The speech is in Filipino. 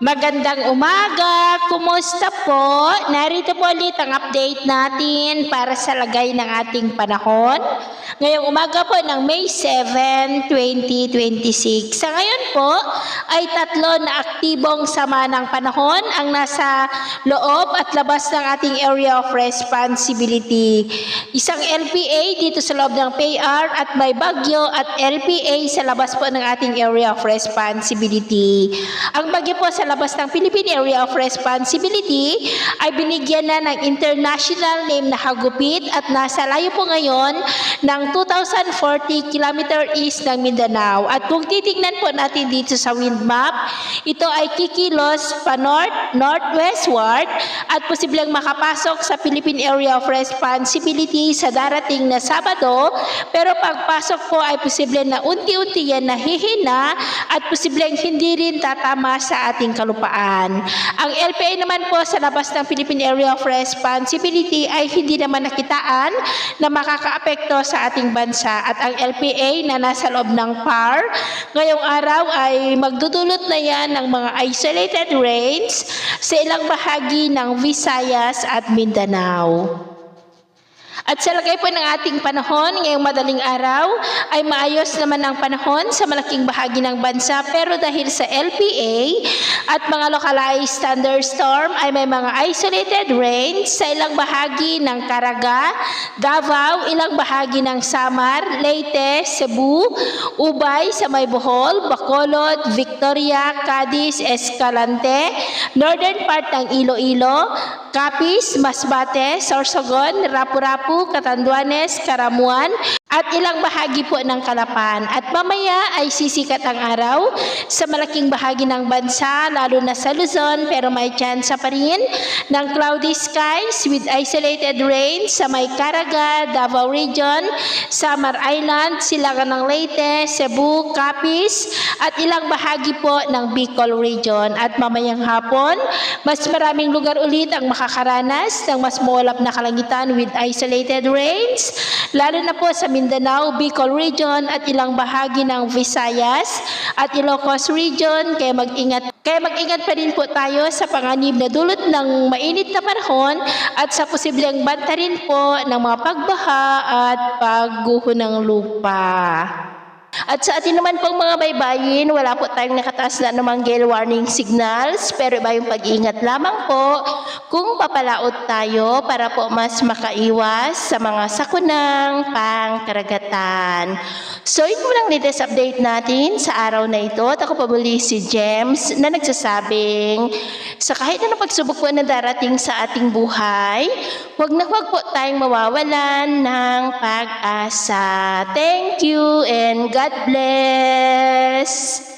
Magandang umaga! Kumusta po? Narito po ulit ang update natin para sa lagay ng ating panahon. Ngayong umaga po ng May 7, 2026. Sa ngayon po ay tatlo na aktibong sama ng panahon ang nasa loob at labas ng ating area of responsibility. Isang LPA dito sa loob ng PAR at may bagyo at LPA sa labas po ng ating area of responsibility. Ang bagyo po sa labas ng Philippine Area of Responsibility ay binigyan na ng international name na Hagupit at nasa layo po ngayon ng 2,040 km east ng Mindanao. At kung titignan po natin dito sa wind map, ito ay kikilos pa north-northwestward at posibleng makapasok sa Philippine Area of Responsibility sa darating na Sabado, pero pagpasok po ay posible na unti-unti yan nahihina at posibleng hindi rin tatama sa ating kalupaan. Ang LPA naman po sa labas ng Philippine Area of Responsibility ay hindi naman nakitaan na makakaapekto sa ating bansa at ang LPA na nasa loob ng PAR ngayong araw ay magdudulot na yan ng mga isolated rains sa ilang bahagi ng Visayas at Mindanao. At sa lagay po ng ating panahon, ngayong madaling araw, ay maayos naman ang panahon sa malaking bahagi ng bansa, pero dahil sa LPA at mga localized thunderstorm ay may mga isolated rains sa ilang bahagi ng Caraga, Davao, ilang bahagi ng Samar, Leyte, Cebu, Ubay sa may Bohol, Bacolod, Victoria, Cadiz, Escalante, northern part ng Iloilo, Capiz, Masbate, Sorsogon, Rapu-Rapu, Catanduanes, Caramuan, at ilang bahagi po ng Calapan. At mamaya ay sisikat ang araw sa malaking bahagi ng bansa, lalo na sa Luzon, pero may tsansa pa rin ng cloudy skies with isolated rain sa may Caraga, Davao Region, Samar Island, Silangan ng Leyte, Cebu, Capiz, at ilang bahagi po ng Bicol Region. At mamayang hapon, mas maraming lugar ulit ang makakaranas ng mas maulap na kalangitan with isolated rains, lalo na po sa Mindanao, Bicol Region at ilang bahagi ng Visayas at Ilocos Region. Kaya mag-ingat pa rin po tayo sa panganib na dulot ng mainit na panahon at sa posibleng banta rin po ng mga pagbaha at pagguho ng lupa. At sa atin naman pong mga baybayin, wala po tayong nakataas na namang gale warning signals, pero iba yung pag-iingat lamang po kung papalaot tayo para po mas makaiwas sa mga sakunang pangkaragatan. So ito lang latest update natin sa araw na ito. At ako pa muli si James na nagsasabing sa kahit na pagsubok po na darating sa ating buhay, huwag na huwag po tayong mawawalan ng pag-asa. Thank you and God bless!